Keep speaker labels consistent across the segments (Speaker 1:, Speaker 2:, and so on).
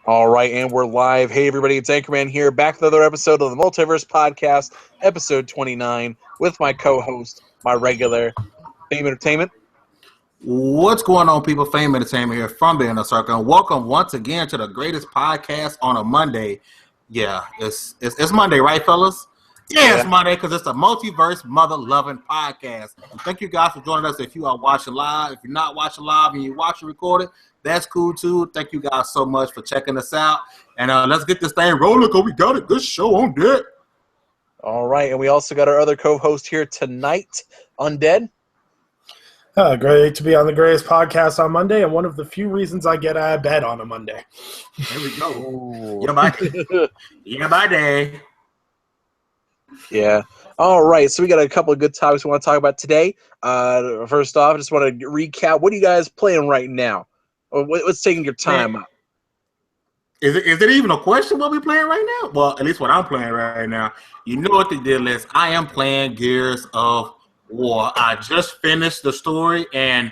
Speaker 1: All right, and we're live. Hey, everybody, it's Anchorman here, back with another episode of the Multiverse Podcast, episode 29, with my co-host, my regular, Fame Entertainment.
Speaker 2: What's going on, people? Fame Entertainment here from the Inner Circle, and welcome once again to the greatest podcast on a Monday. Yeah, it's Monday, right, fellas? Yeah, it's Monday because it's the Multiverse Mother-Loving Podcast. Thank you guys for joining us. If you are watching live, if you're not watching live and you watch it recorded, that's cool too. Thank you guys so much for checking us out. And let's get this thing rolling because we got a good show on deck.
Speaker 1: All right, and we also got our other co-host here tonight, Undead.
Speaker 3: Great to be on the greatest podcast on Monday, and one of the few reasons I get out of bed on a Monday.
Speaker 2: There we go. Yeah, my day.
Speaker 1: Yeah. All right, so we got a couple of good topics we want to talk about today. First off, I just want to recap. What are you guys playing right now? What's taking your time up?
Speaker 2: Is it even a question what we're playing right now? Well, at least what I'm playing right now. You know what the deal is. I am playing Gears of War. I just finished the story, and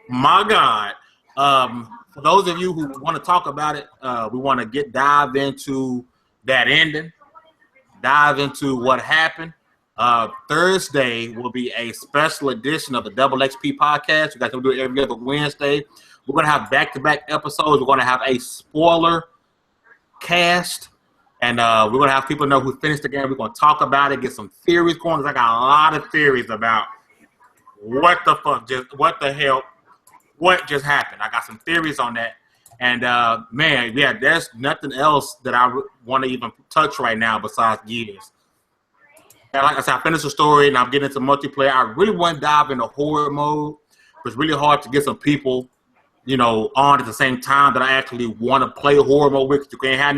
Speaker 2: my God, for those of you who want to talk about it, we want to dive into that ending, dive into what happened. Thursday will be a special edition of the Double XP podcast. You guys can do it every other Wednesday. We're going to have back-to-back episodes. We're going to have a spoiler cast. And we're going to have people know who finished the game. We're going to talk about it, get some theories going. I got a lot of theories about what the hell just happened. I got some theories on that. And, man, yeah, there's nothing else that I want to even touch right now besides Gears. And like I said, I finished the story, and I'm getting into multiplayer. I really want to dive into horror mode. It's really hard to get some people, on at the same time that I actually want to play horror mode with. You can't have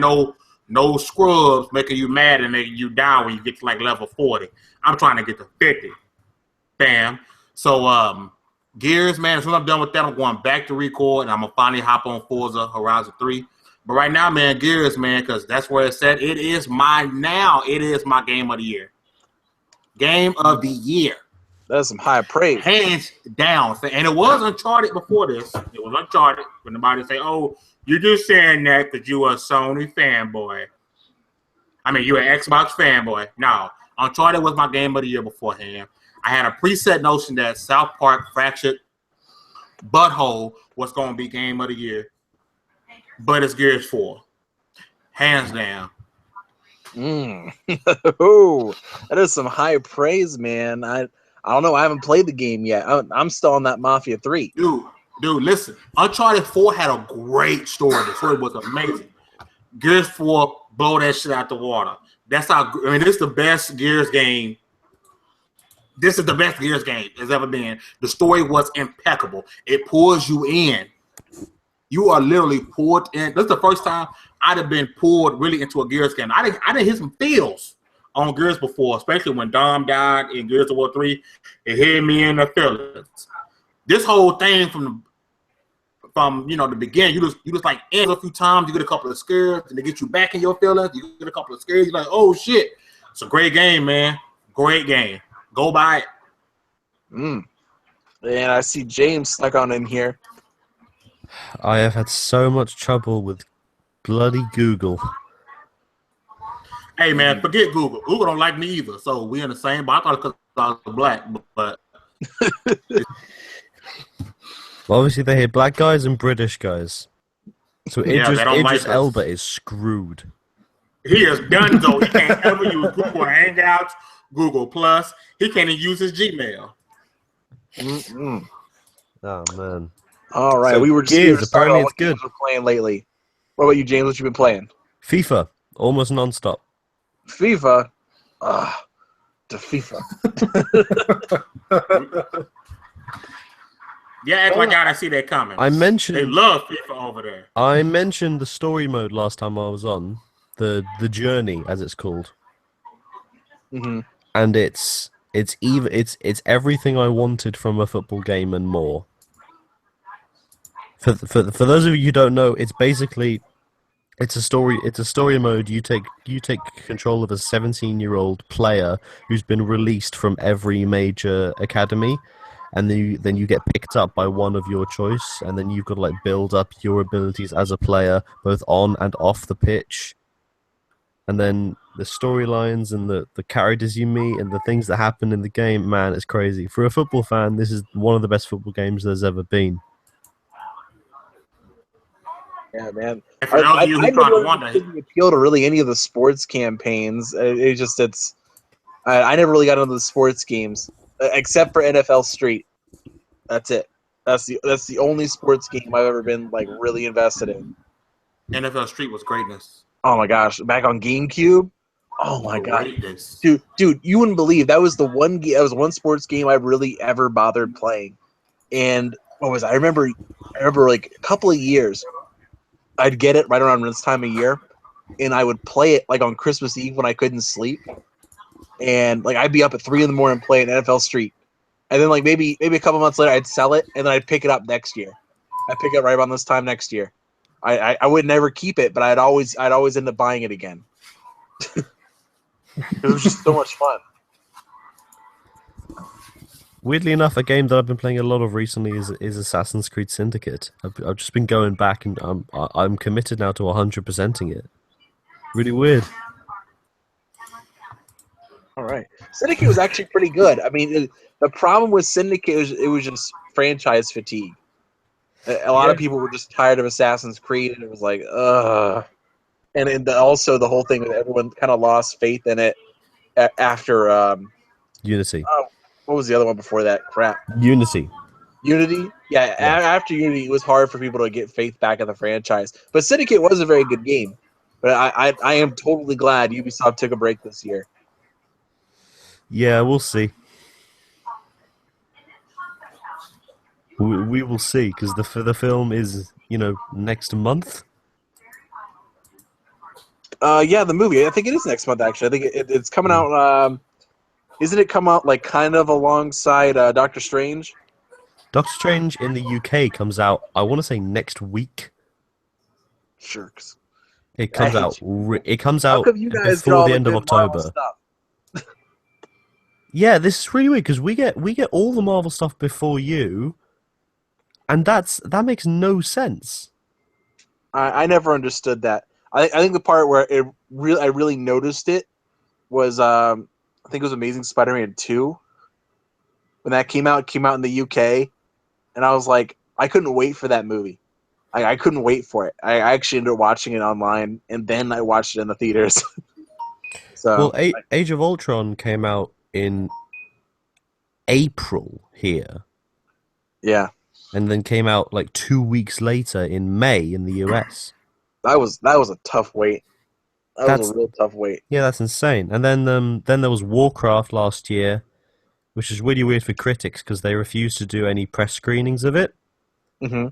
Speaker 2: no scrubs making you mad and making you down when you get to like level 40. I'm trying to get to 50. Bam. So Gears, man, as soon as I'm done with that, I'm going back to record, and I'm going to finally hop on Forza Horizon 3. But right now, man, Gears, man, because that's where it's at. It is my game of the year. Game of the year.
Speaker 1: That's some high praise.
Speaker 2: Hands down. And it was Uncharted before this. It was Uncharted. When nobody say, oh, you're just saying that because you a Sony fanboy. I mean, you're an Xbox fanboy. No. Uncharted was my game of the year beforehand. I had a preset notion that South Park Fractured Butthole was going to be game of the year. But it's Gears 4. Hands down.
Speaker 1: Ooh, that is some high praise, man. I don't know. I haven't played the game yet. I'm still on that Mafia 3.
Speaker 2: Dude, listen. Uncharted 4 had a great story. The story was amazing. Gears 4 blow that shit out the water. That's how. I mean, this is the best Gears game. This is the best Gears game there's ever been. The story was impeccable. It pulls you in. You are literally pulled in. This is the first time I'd have been pulled really into a Gears game. I didn't hit some feels on Gears before, especially when Dom died in Gears of War 3. It hit me in the feelings. This whole thing from the beginning, you just like end a few times, you get a couple of scares, and they get you back in your feelings. You get a couple of scares, you're like, oh shit. It's a great game, man. Great game. Go buy it.
Speaker 1: And I see James stuck on in here.
Speaker 4: I have had so much trouble with bloody Google.
Speaker 2: Hey, man, forget Google. Google don't like me either, so we in the same boat. I thought because I was black, but...
Speaker 4: Well, obviously they hate black guys and British guys. So Idris Elba is screwed.
Speaker 2: He is done, though. He can't ever use Google Hangouts, Google Plus. He can't even use his Gmail.
Speaker 4: Oh, man.
Speaker 1: All right,
Speaker 4: So
Speaker 1: we were
Speaker 4: Gears,
Speaker 1: just
Speaker 4: apparently
Speaker 1: what
Speaker 4: it's good.
Speaker 1: games we're playing lately. What about you, James? What you been playing?
Speaker 4: FIFA, almost non-stop.
Speaker 1: FIFA. To FIFA.
Speaker 2: Yeah, act like I see that coming.
Speaker 4: They
Speaker 2: love FIFA over there.
Speaker 4: I mentioned the story mode last time I was on, the journey as it's called, and it's everything I wanted from a football game and more. For those of you who don't know, it's basically it's a story mode. You take control of a 17-year-old player who's been released from every major academy, and then you get picked up by one of your choice, and then you've got to like build up your abilities as a player, both on and off the pitch. And then the storylines and the characters you meet and the things that happen in the game, man, it's crazy. For a football fan, this is one of the best football games there's ever been.
Speaker 1: Yeah, man.
Speaker 2: And for those of you who kind of wonder,
Speaker 1: didn't appeal to really any of the sports campaigns. I never really got into the sports games except for NFL Street. That's it. That's the only sports game I've ever been like really invested in.
Speaker 2: NFL Street was greatness.
Speaker 1: Oh my gosh, back on GameCube. Oh my god,
Speaker 2: Greatness.
Speaker 1: dude, you wouldn't believe that was the one game. That was one sports game I really ever bothered playing. And what was I remember like a couple of years. I'd get it right around this time of year, and I would play it like on Christmas Eve when I couldn't sleep, and like I'd be up at 3 a.m. playing NFL Street, and then like maybe a couple months later I'd sell it, and then I'd pick it up next year. I'd pick it up right around this time next year. I would never keep it, but I'd always end up buying it again. It was just so much fun.
Speaker 4: Weirdly enough, a game that I've been playing a lot of recently is Assassin's Creed Syndicate. I've just been going back, and I'm committed now to 100%ing it. Really weird.
Speaker 1: All right, Syndicate was actually pretty good. I mean, the problem with Syndicate it was just franchise fatigue. A lot of people were just tired of Assassin's Creed, and it was like, ugh. And also the whole thing that everyone kind of lost faith in it after
Speaker 4: Unity.
Speaker 1: What was the other one before that? Crap.
Speaker 4: Unity.
Speaker 1: Unity? Yeah, after Unity, it was hard for people to get faith back in the franchise. But Syndicate was a very good game. But I am totally glad Ubisoft took a break this year.
Speaker 4: Yeah, we'll see. We will see, because the film is, next month.
Speaker 1: Yeah, the movie. I think it is next month, actually. I think it's coming out... Isn't it come out like kind of alongside Doctor Strange?
Speaker 4: Doctor Strange in the UK comes out, I want to say next week.
Speaker 1: Jerks.
Speaker 4: It comes out. It comes out
Speaker 1: before
Speaker 4: the end of October. Yeah, this is really weird because we get all the Marvel stuff before you, and that makes no sense.
Speaker 1: I never understood that. I think the part where I really noticed it was I think it was Amazing Spider-Man 2. When that came out in the UK, and I was like, I couldn't wait for that movie. I couldn't wait for it. I actually ended up watching it online, and then I watched it in the theaters. So,
Speaker 4: well, Age of Ultron came out in April here.
Speaker 1: Yeah.
Speaker 4: And then came out like 2 weeks later in May in the US.
Speaker 1: That was a tough wait. That was a real tough wait.
Speaker 4: Yeah, that's insane. And then there was Warcraft last year, which is really weird for critics because they refused to do any press screenings of it.
Speaker 1: Mm-hmm.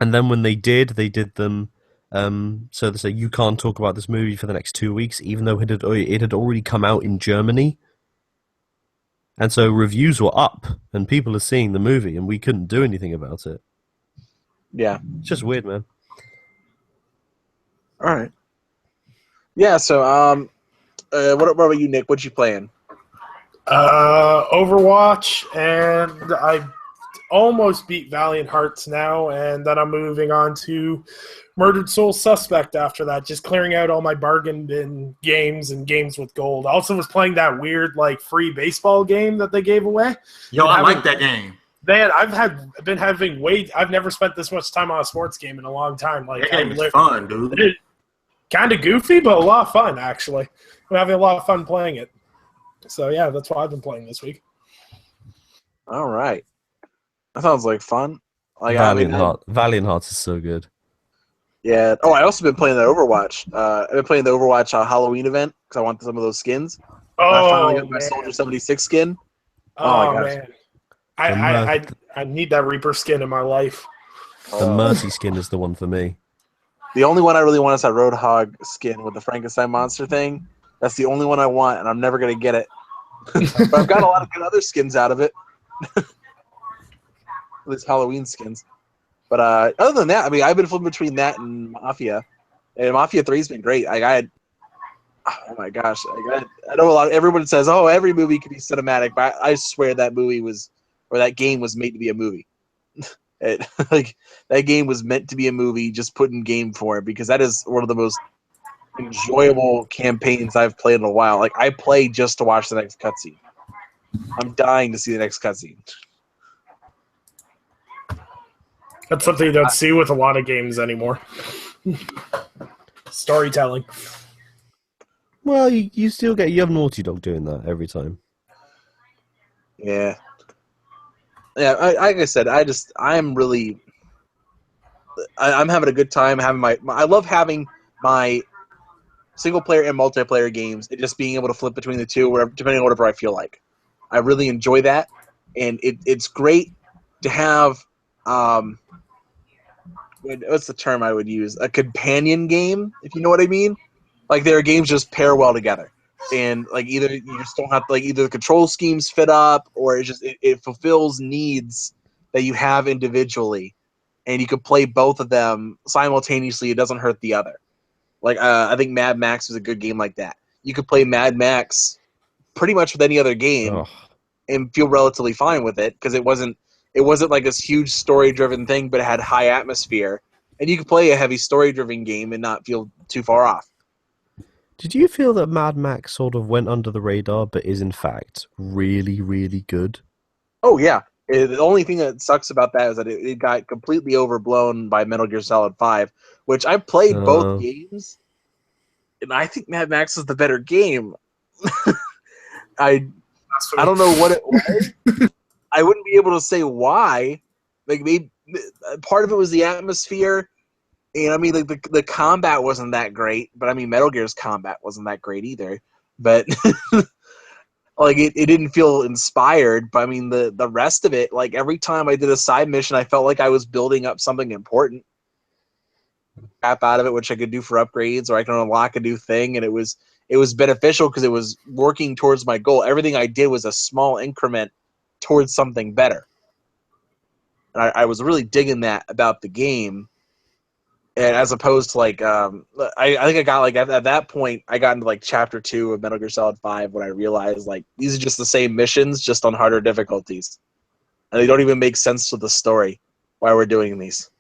Speaker 4: And then when they did them so they say you can't talk about this movie for the next 2 weeks, even though it had already come out in Germany. And so reviews were up, and people are seeing the movie, and we couldn't do anything about it.
Speaker 1: Yeah.
Speaker 4: It's just weird, man.
Speaker 1: All right. Yeah, so what about you, Nick? What you playing?
Speaker 3: Overwatch, and I almost beat Valiant Hearts now, and then I'm moving on to Murdered Soul Suspect after that, just clearing out all my bargain bin games and games with gold. I also was playing that weird free baseball game that they gave away.
Speaker 2: Yo, I like that game.
Speaker 3: Man, I've never spent this much time on a sports game in a long time.
Speaker 2: That game is fun, dude.
Speaker 3: Kind of goofy, but a lot of fun, actually. I'm having a lot of fun playing it. So, yeah, that's what I've been playing this week.
Speaker 1: All right. That sounds like fun.
Speaker 4: Valiant Hearts is so good.
Speaker 1: Yeah. Oh, I also been playing the Overwatch. I've been playing the Overwatch Halloween event because I wanted some of those skins. I finally got my Soldier 76 skin.
Speaker 3: Oh my gosh. Man. I need that Reaper skin in my life.
Speaker 4: The Mercy skin is the one for me.
Speaker 1: The only one I really want is that Roadhog skin with the Frankenstein monster thing. That's the only one I want, and I'm never going to get it. But I've got a lot of good other skins out of it. At least Halloween skins. But other than that, I mean, I've been flipping between that and Mafia. And Mafia 3's been great. Oh my gosh. I know everyone says, oh, every movie can be cinematic, but I swear that movie was or that game was made to be a movie. Like that game was meant to be a movie, just put in game form, because that is one of the most enjoyable campaigns I've played in a while. Like I play just to watch the next cutscene. I'm dying to see the next cutscene.
Speaker 3: That's something you don't see with a lot of games anymore. Storytelling.
Speaker 4: Well, you still get, you have Naughty Dog doing that every time.
Speaker 1: Yeah. Yeah, like I said, I'm having a good time having I love having my single player and multiplayer games and just being able to flip between the two, depending on whatever I feel like. I really enjoy that, and it's great to have what's the term I would use? A companion game, if you know what I mean. Like their games just pair well together, and like either you just don't have to, like either the control schemes fit up, or it fulfills needs that you have individually, and you could play both of them simultaneously. It doesn't hurt the other. Like I think Mad Max was a good game like that. You could play Mad Max pretty much with any other game and feel relatively fine with it, because it wasn't like this huge story-driven thing, but it had high atmosphere, and you could play a heavy story-driven game and not feel too far off.
Speaker 4: Did you feel that Mad Max sort of went under the radar, but is in fact really, really good?
Speaker 1: Oh yeah. The only thing that sucks about that is that it got completely overblown by Metal Gear Solid 5, which I played both games, and I think Mad Max is the better game. I don't know what it was. I wouldn't be able to say why. Like maybe part of it was the atmosphere, and I mean like the combat wasn't that great, but I mean Metal Gear's combat wasn't that great either. But like it didn't feel inspired. But I mean the rest of it, like every time I did a side mission, I felt like I was building up something important. Crap out of it, which I could do for upgrades, or I can unlock a new thing, and it was beneficial because it was working towards my goal. Everything I did was a small increment towards something better. And I was really digging that about the game, and as opposed to like I think I got like at that point I got into like chapter 2 of Metal Gear Solid 5 when I realized like these are just the same missions, just on harder difficulties, and they don't even make sense to the story why we're doing these.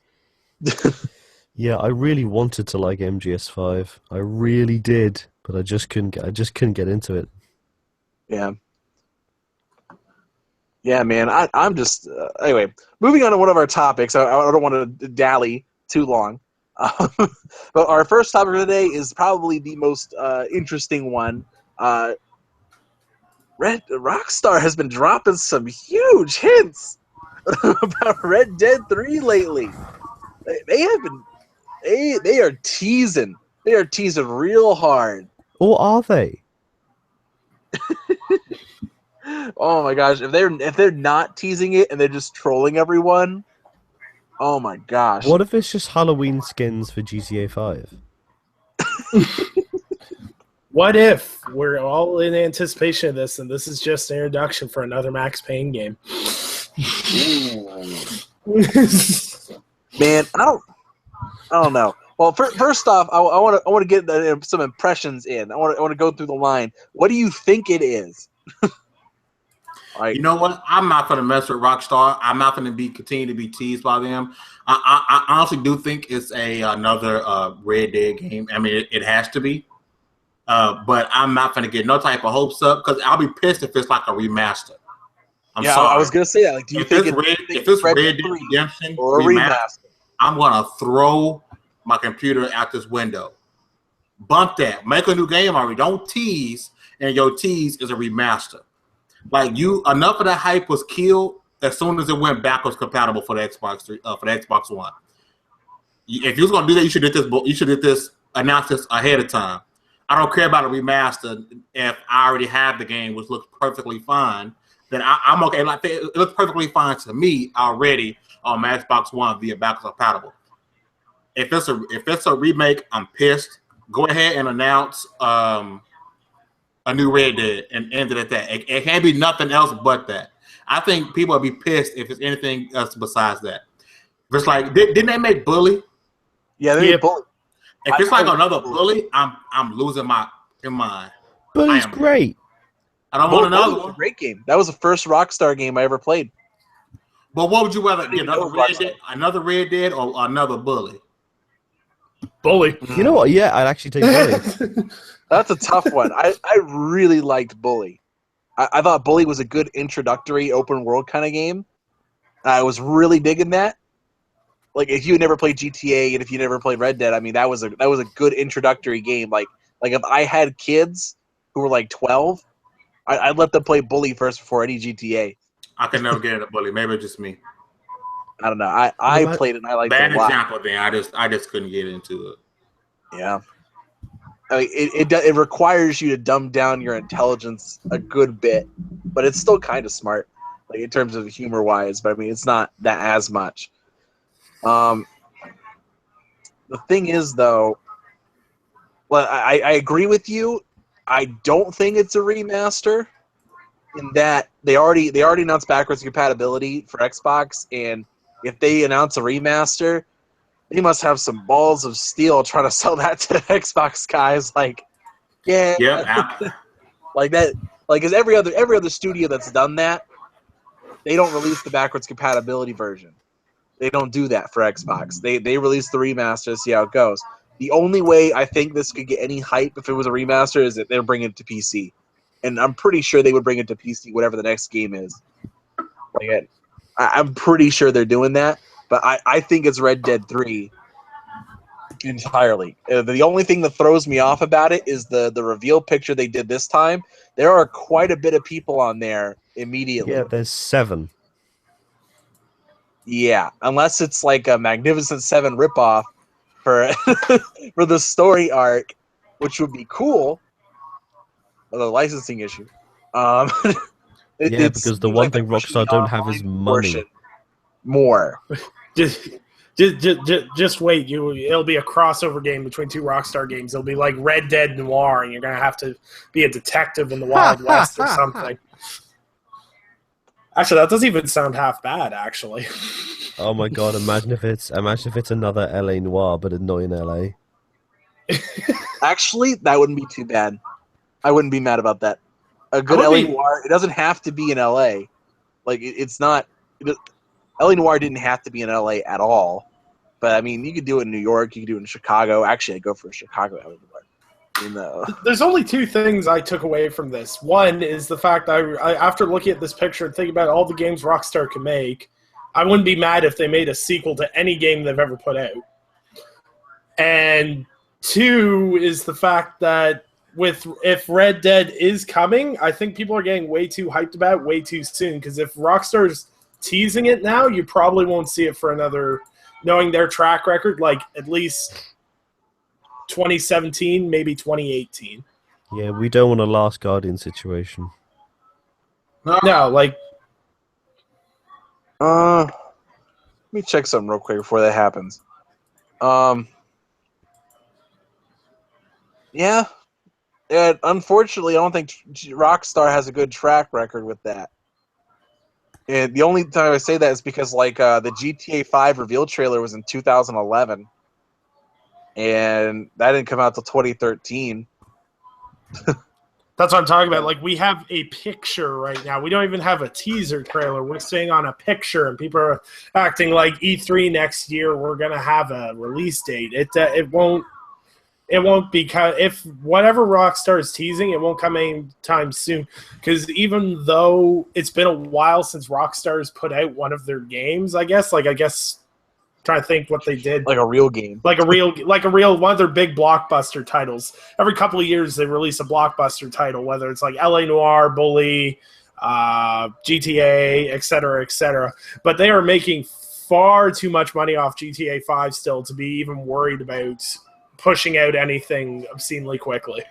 Speaker 4: Yeah, I really wanted to like MGS5. I really did, but I just couldn't get into it.
Speaker 1: Yeah. Yeah, man. I'm just anyway. Moving on to one of our topics. I don't want to dally too long, but our first topic for today is probably the most interesting one. Rockstar has been dropping some huge hints about Red Dead 3 lately. They are teasing. They are teasing real hard.
Speaker 4: Or are they?
Speaker 1: Oh my gosh! If they're not teasing it and they're just trolling everyone, oh my gosh!
Speaker 4: What if it's just Halloween skins for GTA 5?
Speaker 3: What if we're all in anticipation of this, and this is just an introduction for another Max Payne game?
Speaker 1: Man, I don't know. Well, first off, I want to get some impressions in. I want to go through the line. What do you think it is?
Speaker 2: Like, you know what? I'm not going to mess with Rockstar. I'm not going to continue to be teased by them. I honestly do think it's another Red Dead game. I mean, it has to be. But I'm not going to get no type of hopes up, because I'll be pissed if it's like a remaster. I'm sorry.
Speaker 1: I was going to say that. Like, do you think
Speaker 2: if it's Red Dead Redemption
Speaker 1: or a remaster?
Speaker 2: I'm going to throw my computer out this window. Bump that. Make a new game already. Don't tease, and your tease is a remaster. Like enough of that hype was killed as soon as it went backwards compatible for the Xbox 3, for the Xbox One. If you was gonna do that, you should did this announce this ahead of time. I don't care about a remaster if I already have the game, which looks perfectly fine. Then I'm okay. Like it looks perfectly fine to me already on my Xbox One via backwards compatible. If it's a remake, I'm pissed. Go ahead and announce a new Red Dead and end it at that. It can't be nothing else but that. I think people will be pissed if it's anything else besides that. If it's like, didn't they make Bully?
Speaker 1: Yeah, they made Bully.
Speaker 2: If it's like another Bully, I'm losing my mind.
Speaker 4: Bully's great.
Speaker 2: I don't want another one.
Speaker 1: A great game. That was the first Rockstar game I ever played.
Speaker 2: But what would you rather
Speaker 1: didn't
Speaker 2: get?
Speaker 1: even know
Speaker 2: Another Red Dead, or another Bully?
Speaker 3: Bully.
Speaker 4: You know what? Yeah, I'd actually take Bully.
Speaker 1: That's a tough one. I really liked Bully. I thought Bully was a good introductory open world kind of game. I was really digging that. Like, if you had never played GTA and if you never played Red Dead, I mean, that was a good introductory game. Like if I had kids who were like 12, I'd let them play Bully first before any GTA.
Speaker 2: I could never get into Bully. Maybe it's just me.
Speaker 1: I don't know. I played it and I liked
Speaker 2: Bad
Speaker 1: it a lot.
Speaker 2: example. Then I just couldn't get into it.
Speaker 1: Yeah. I mean, it requires you to dumb down your intelligence a good bit, but it's still kind of smart, like in terms of humor wise. But I mean, it's not that as much. The thing is, though, well, I agree with you. I don't think it's a remaster, in that they already announced backwards compatibility for Xbox, and if they announce a remaster, they must have some balls of steel trying to sell that to Xbox guys. Like, yeah,
Speaker 2: Yep.
Speaker 1: like that. Like, as every other studio that's done that, they don't release the backwards compatibility version. They don't do that for Xbox. They release the remaster to see how it goes. The only way I think this could get any hype if it was a remaster is that they're bringing it to PC, and I'm pretty sure they would bring it to PC whatever the next game is. Like, I'm pretty sure they're doing that, but I think it's Red Dead 3 entirely. The only thing that throws me off about it is the reveal picture they did this time. There are quite a bit of people on there immediately.
Speaker 4: Yeah, there's 7.
Speaker 1: Yeah, unless it's like a Magnificent Seven ripoff for for the story arc, which would be cool. The licensing issue.
Speaker 4: Yeah, because the one thing Rockstar don't have is money.
Speaker 1: More.
Speaker 3: Just wait. It'll be a crossover game between two Rockstar games. It'll be like Red Dead Noir, and you're gonna have to be a detective in the Wild West or something. Actually, that doesn't even sound half bad. Actually.
Speaker 4: Oh my god! Imagine if it's another LA Noir, but not in LA.
Speaker 1: Actually, that wouldn't be too bad. I wouldn't be mad about that. A good LA Noir. It doesn't have to be in LA. Like, it's not. LA Noir didn't have to be in LA at all. But I mean, you could do it in New York. You could do it in Chicago. Actually, I'd go for a Chicago LA Noir.
Speaker 3: There's only 2 things I took away from this. One is the fact that I after looking at this picture and thinking about all the games Rockstar can make, I wouldn't be mad if they made a sequel to any game they've ever put out. And 2 is the fact that if Red Dead is coming, I think people are getting way too hyped about it way too soon. Because if Rockstar's teasing it now, you probably won't see it for another, knowing their track record, like at least 2017, maybe 2018.
Speaker 4: Yeah, we don't want a Last Guardian situation.
Speaker 3: No, like...
Speaker 1: let me check something real quick before that happens. Yeah. Unfortunately, I don't think Rockstar has a good track record with that. And the only time I say that is because, like, the GTA 5 reveal trailer was in 2011. And that didn't come out till 2013.
Speaker 3: That's what I'm talking about. Like, we have a picture right now. We don't even have a teaser trailer. We're staying on a picture, and people are acting like E3 next year, we're going to have a release date. It won't be, if whatever Rockstar is teasing, it won't come anytime soon. Because even though it's been a while since Rockstar has put out one of their games, I guess, trying to think what they did.
Speaker 1: Like a real game.
Speaker 3: Like a real one of their big blockbuster titles. Every couple of years they release a blockbuster title, whether it's like LA Noir, Bully, GTA, etc., etc. But they are making far too much money off GTA 5 still to be even worried about pushing out anything obscenely quickly.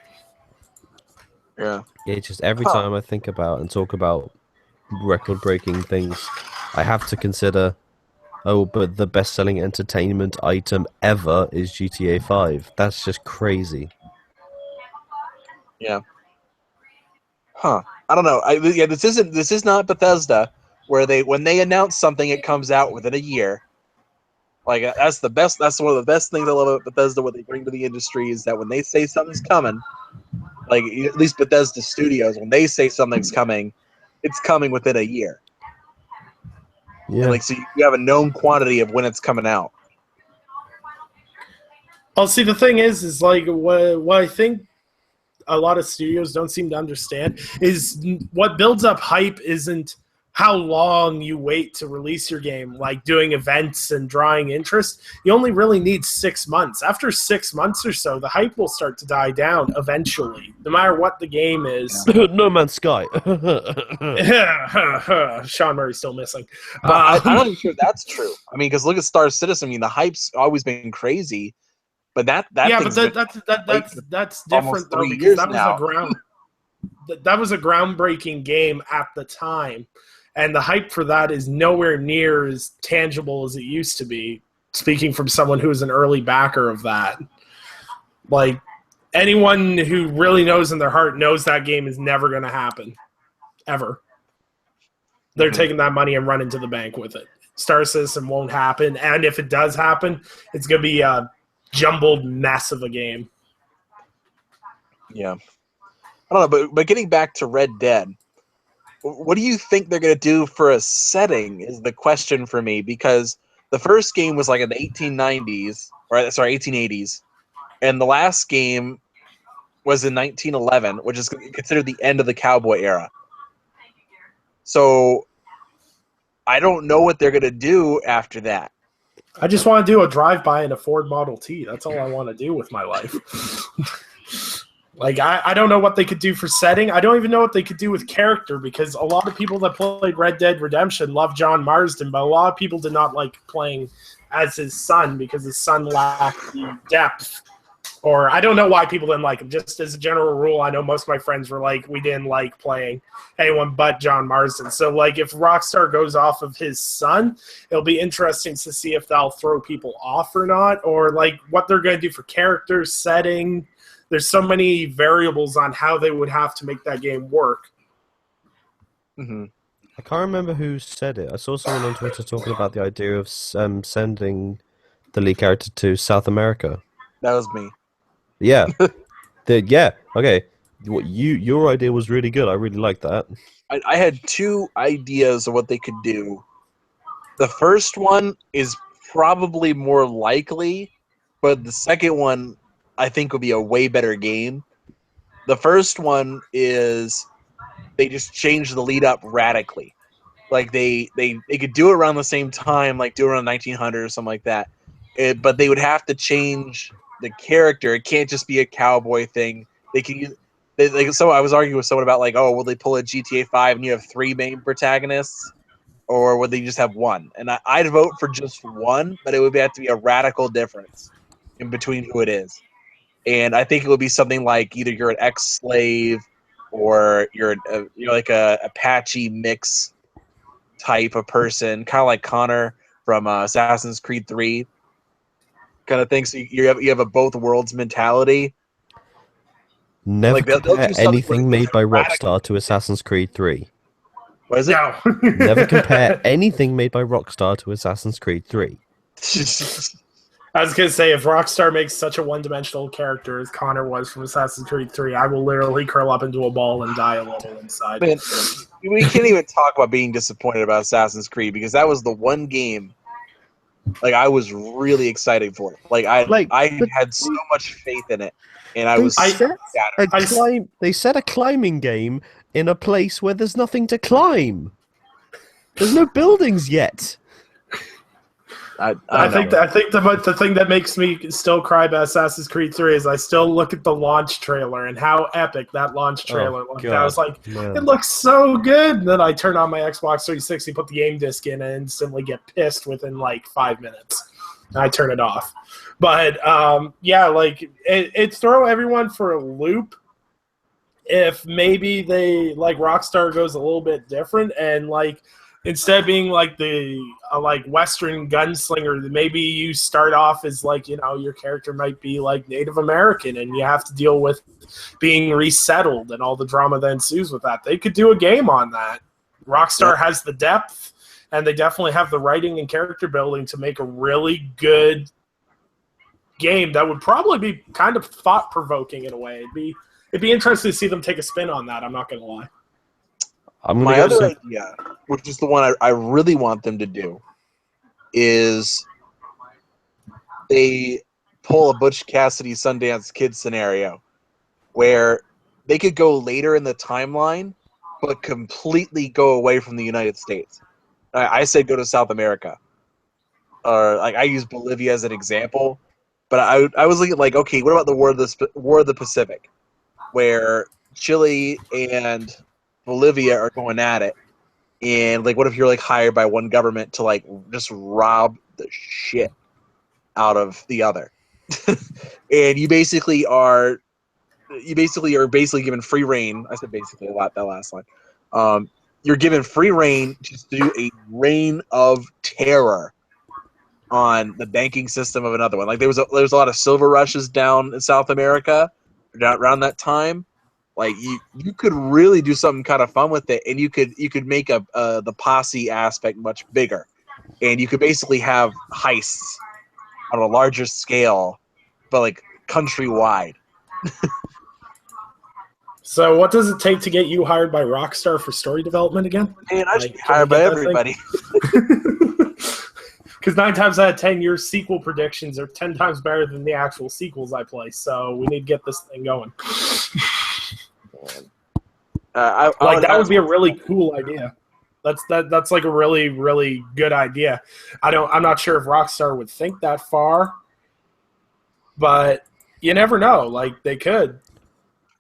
Speaker 1: Yeah.
Speaker 4: Yeah, just every time I think about and talk about record-breaking things, I have to consider, but the best-selling entertainment item ever is GTA 5. That's just crazy.
Speaker 1: Yeah. Huh. I don't know. This is not Bethesda, where when they announce something, it comes out within a year. Like, that's the best. That's one of the best things I love about Bethesda. What they bring to the industry is that when they say something's coming, like at least Bethesda Studios, when they say something's coming, it's coming within a year.
Speaker 4: Yeah.
Speaker 1: And like, so you have a known quantity of when it's coming out.
Speaker 3: Well, see, the thing is like what I think a lot of studios don't seem to understand is what builds up hype isn't how long you wait to release your game, like doing events and drawing interest. You only really need 6 months. After 6 months or so, the hype will start to die down eventually, no matter what the game is.
Speaker 4: No Man's Sky.
Speaker 3: Sean Murray's still missing.
Speaker 1: But I'm not even sure that's true. I mean, because look at Star Citizen. I mean, the hype's always been crazy, but that's
Speaker 3: different though,
Speaker 1: 3
Speaker 3: because
Speaker 1: years
Speaker 3: that was
Speaker 1: now.
Speaker 3: that was a groundbreaking game at the time. And the hype for that is nowhere near as tangible as it used to be, speaking from someone who was an early backer of that. Like, anyone who really knows in their heart knows that game is never going to happen. Ever. They're taking that money and running to the bank with it. Star Citizen won't happen, and if it does happen, it's going to be a jumbled mess of a game.
Speaker 1: Yeah. I don't know, but getting back to Red Dead, what do you think they're going to do for a setting is the question for me, because the first game was like in the 1880s, and the last game was in 1911, which is considered the end of the cowboy era. So I don't know what they're going to do after that.
Speaker 3: I just want to do a drive-by in a Ford Model T. That's all I want to do with my life. Like, I don't know what they could do for setting. I don't even know what they could do with character, because a lot of people that played Red Dead Redemption love John Marsden, but a lot of people did not like playing as his son because his son lacked the depth. Or I don't know why people didn't like him. Just as a general rule, I know most of my friends were like, we didn't like playing anyone but John Marsden. So, like, if Rockstar goes off of his son, it'll be interesting to see if that'll throw people off or not, or, like, what they're going to do for characters, setting. There's so many variables on how they would have to make that game work.
Speaker 1: Mm-hmm.
Speaker 4: I can't remember who said it. I saw someone on Twitter talking about the idea of sending the lead character to South America.
Speaker 1: That was me.
Speaker 4: Yeah. Okay. Your idea was really good. I really liked that.
Speaker 1: I had two ideas of what they could do. The first one is probably more likely, but the second one I think would be a way better game. The first one is they just change the lead up radically. Like they could do it around the same time, like do it around 1900 or something like that. But they would have to change the character. It can't just be a cowboy thing. So I was arguing with someone about, like, oh, will they pull a GTA 5 and you have 3 main protagonists, or would they just have one? And I'd vote for just one, but it would have to be a radical difference in between who it is. And I think it would be something like either you're an ex-slave or you're like a Apache mix type of person, kind of like Connor from Assassin's Creed 3 kind of thing. So you have a both worlds mentality.
Speaker 4: Never
Speaker 1: Like, they'll
Speaker 4: compare
Speaker 1: do something
Speaker 4: anything
Speaker 1: where
Speaker 4: made by
Speaker 1: it's radical.
Speaker 4: Rockstar to Assassin's Creed 3.
Speaker 1: What is it?
Speaker 3: No.
Speaker 4: Never compare anything made by Rockstar to Assassin's Creed 3.
Speaker 3: I was going to say, if Rockstar makes such a one-dimensional character as Connor was from Assassin's Creed 3, I will literally curl up into a ball and die a little inside.
Speaker 1: Man, we can't even talk about being disappointed about Assassin's Creed, because that was the one game like I was really excited for. Like I had so much faith in it, and I was shattered.
Speaker 4: They set a climbing game in a place where there's nothing to climb. There's no buildings yet.
Speaker 3: I think the thing that makes me still cry about Assassin's Creed 3 is I still look at the launch trailer and how epic that launch trailer looked. I was like, it looks so good. And then I turn on my Xbox 360, put the game disc in, and instantly get pissed within like 5 minutes. And I turn it off. But yeah, like it throw everyone for a loop. If maybe they like Rockstar goes a little bit different and like. Instead of being like the like Western gunslinger, maybe you start off as like, you know, your character might be like Native American and you have to deal with being resettled and all the drama that ensues with that. They could do a game on that. Rockstar has the depth and they definitely have the writing and character building to make a really good game that would probably be kind of thought-provoking in a way. It'd be interesting to see them take a spin on that, I'm not going to lie.
Speaker 1: My other idea, which is the one I really want them to do, is they pull a Butch Cassidy Sundance Kid scenario where they could go later in the timeline, but completely go away from the United States. I said go to South America, or like I use Bolivia as an example, but I was looking like, okay, what about the War of the Pacific, where Chile and Bolivia are going at it, and like, what if you're like hired by one government to like just rob the shit out of the other, and you basically are given free reign. I said basically a lot that last line. You're given free reign to do a reign of terror on the banking system of another one. Like there was a lot of silver rushes down in South America around that time. Like you could really do something kind of fun with it, and you could make the posse aspect much bigger, and you could basically have heists on a larger scale, but like countrywide.
Speaker 3: So what does it take to get you hired by Rockstar for story development again?
Speaker 1: Man, I should be hired by everybody.
Speaker 3: Because 9 times out of 10, your sequel predictions are 10 times better than the actual sequels I play. So we need to get this thing going. That would be a really cool idea. That's like a really, really good idea. I'm not sure if Rockstar would think that far, but you never know. Like they could.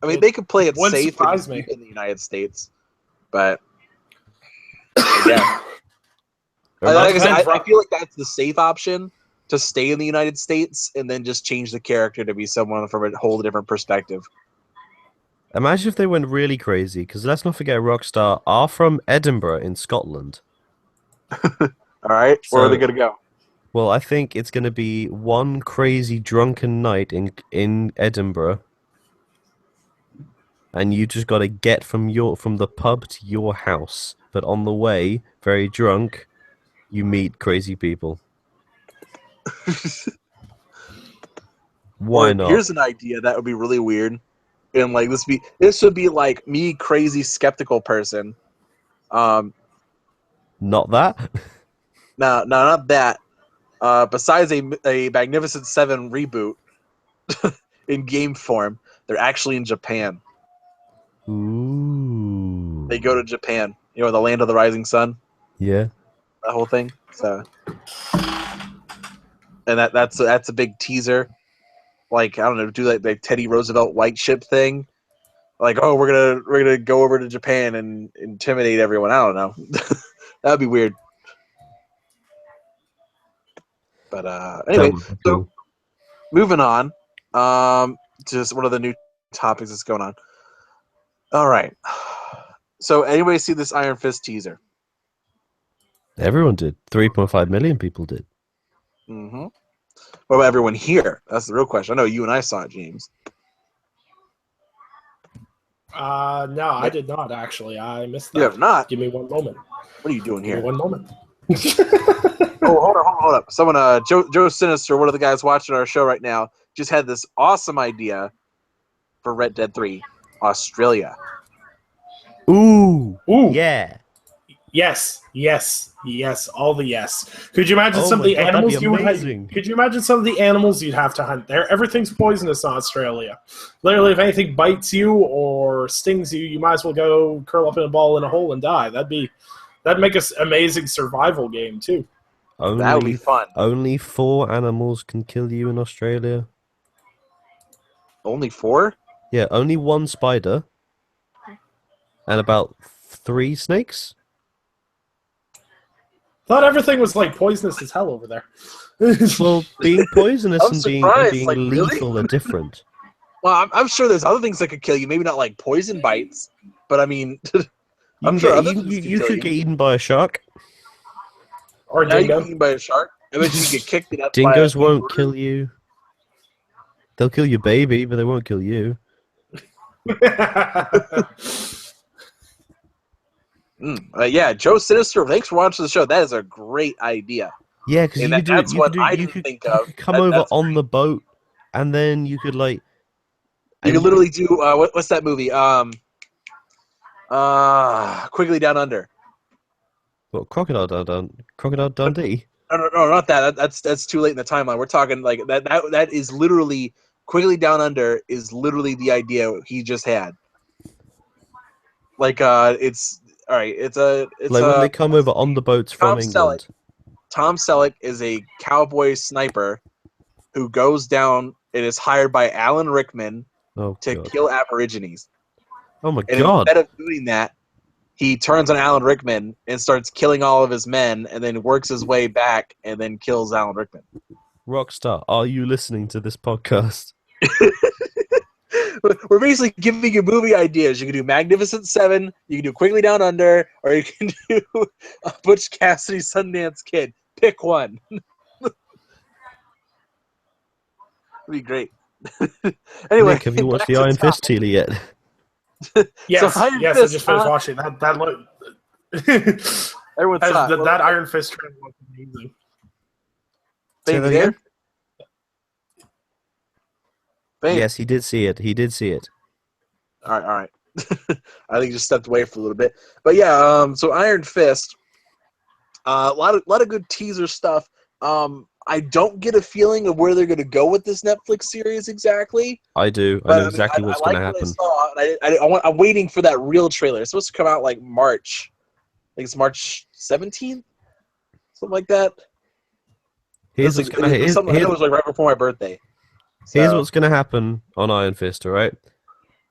Speaker 1: I mean, they could play it safe
Speaker 3: me
Speaker 1: in the United States, but yeah. I feel like that's the safe option, to stay in the United States and then just change the character to be someone from a whole different perspective.
Speaker 4: Imagine if they went really crazy, because let's not forget Rockstar are from Edinburgh in Scotland.
Speaker 1: All right, where are they going to go?
Speaker 4: Well, I think it's going to be one crazy drunken night in Edinburgh, and you just got to get from the pub to your house. But on the way, very drunk, you meet crazy people. Why not?
Speaker 1: Here's an idea that would be really weird. And like this would be like me, crazy skeptical person.
Speaker 4: Not that.
Speaker 1: No, not that. Besides a Magnificent Seven reboot in game form, they're actually in Japan.
Speaker 4: Ooh.
Speaker 1: They go to Japan, the land of the rising sun.
Speaker 4: Yeah.
Speaker 1: That whole thing. So, and that's a big teaser. Like, I don't know, do like Teddy Roosevelt white ship thing. Like, oh, we're gonna go over to Japan and intimidate everyone. I don't know. That'd be weird. But anyway, so moving on. Just one of the new topics that's going on. All right. So, anybody see this Iron Fist teaser?
Speaker 4: Everyone did. 3.5 million people did.
Speaker 1: Mm-hmm. What about everyone here? That's the real question. I know you and I saw it, James.
Speaker 3: No, I did not, actually. I missed that.
Speaker 1: You have not?
Speaker 3: Give me one moment.
Speaker 1: What are you doing here?
Speaker 3: Give me one moment.
Speaker 1: Hold up. Someone, Joe Sinister, one of the guys watching our show right now, just had this awesome idea for Red Dead 3, Australia.
Speaker 4: Ooh. Yeah.
Speaker 3: Yes, all the yes. Could you imagine some of the animals you would have? Could you imagine some of the animals you'd have to hunt there? Everything's poisonous in Australia. Literally, if anything bites you or stings you, you might as well go curl up in a ball in a hole and die. That'd make an amazing survival game too.
Speaker 1: That would be fun.
Speaker 4: Only 4 animals can kill you in Australia.
Speaker 1: Only 4?
Speaker 4: Yeah, only 1 spider and about 3 snakes.
Speaker 3: Thought everything was like poisonous as hell over there.
Speaker 4: Well, being poisonous and being
Speaker 1: like,
Speaker 4: lethal
Speaker 1: really?
Speaker 4: are different.
Speaker 1: Well, I'm sure there's other things that could kill you. Maybe not like poison bites, but I mean,
Speaker 4: you could get eaten by a shark.
Speaker 3: Or
Speaker 1: now you
Speaker 3: dingo.
Speaker 1: get eaten by a shark. Eventually you get kicked to death.
Speaker 4: Dingoes won't kill you. They'll kill your baby, but they won't kill you.
Speaker 1: Yeah, Joe Sinister, thanks for watching the show. That is a great idea.
Speaker 4: Yeah, because you could come over on the boat, and then you could like.
Speaker 1: You could literally do what's that movie? Quickly Down Under.
Speaker 4: What, Crocodile Dundee?
Speaker 1: No, not that. That's too late in the timeline. We're talking like that is literally Quickly Down Under is literally the idea he just had. Like it's all right. It's
Speaker 4: like when they come over on the boats from England.
Speaker 1: Tom Selleck is a cowboy sniper who goes down and is hired by Alan Rickman to kill Aborigines.
Speaker 4: Oh my
Speaker 1: and
Speaker 4: god!
Speaker 1: Instead of doing that, he turns on Alan Rickman and starts killing all of his men, and then works his way back and then kills Alan Rickman.
Speaker 4: Rockstar, are you listening to this podcast?
Speaker 1: We're basically giving you movie ideas. You can do Magnificent Seven, you can do Quickly Down Under, or you can do Butch Cassidy Sundance Kid. Pick one. It'd be great. Anyway,
Speaker 4: Nick, have you watched the Iron Fist trailer yet?
Speaker 3: Yes,
Speaker 1: so
Speaker 3: I just finished watching that.
Speaker 1: Everyone's
Speaker 3: that Iron Fist trailer was amazing.
Speaker 1: Baby there?
Speaker 4: Yes, he did see it.
Speaker 1: All right. I think he just stepped away for a little bit, but yeah. So Iron Fist, a lot of good teaser stuff. I don't get a feeling of where they're going to go with this Netflix series exactly.
Speaker 4: I do. I know exactly what's going to happen.
Speaker 1: I'm waiting for that real trailer. It's supposed to come out like March. I think it's March 17th, something like that.
Speaker 4: Here's what's going to happen.
Speaker 1: It was like right before my birthday.
Speaker 4: Here's what's going to happen on Iron Fist, all right?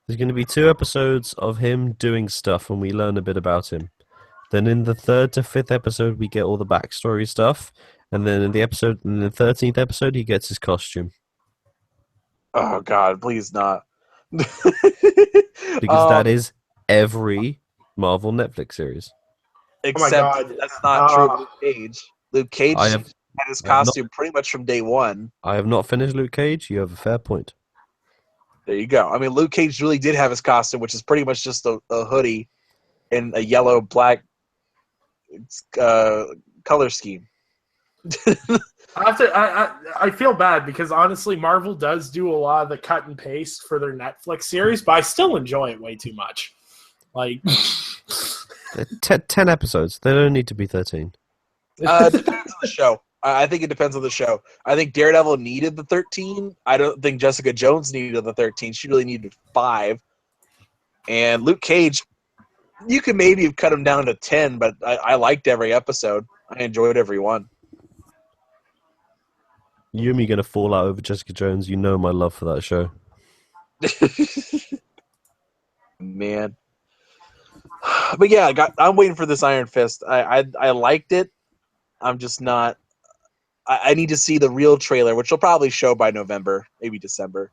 Speaker 4: There's going to be 2 episodes of him doing stuff and we learn a bit about him. Then in the 3rd to 5th episode, we get all the backstory stuff. And then in the 13th episode, he gets his costume.
Speaker 1: Oh, God, please not.
Speaker 4: Because that is every Marvel Netflix series.
Speaker 1: Except that's not true of Luke Cage. Luke Cage had his costume pretty much from day one.
Speaker 4: I have not finished Luke Cage. You have a fair point.
Speaker 1: There you go. I mean, Luke Cage really did have his costume, which is pretty much just a hoodie and a yellow-black color scheme.
Speaker 3: I feel bad because honestly, Marvel does do a lot of the cut and paste for their Netflix series, but I still enjoy it way too much. Like
Speaker 4: 10 episodes. They don't need to be 13.
Speaker 1: It depends on the show. I think it depends on the show. I think Daredevil needed the 13. I don't think Jessica Jones needed the 13. She really needed 5. And Luke Cage, you could maybe have cut him down to 10, but I liked every episode. I enjoyed every one.
Speaker 4: You and me going to fall out over Jessica Jones. You know my love for that show.
Speaker 1: Man. But yeah, I'm waiting for this Iron Fist. I liked it. I'm just not... I need to see the real trailer, which will probably show by November, maybe December.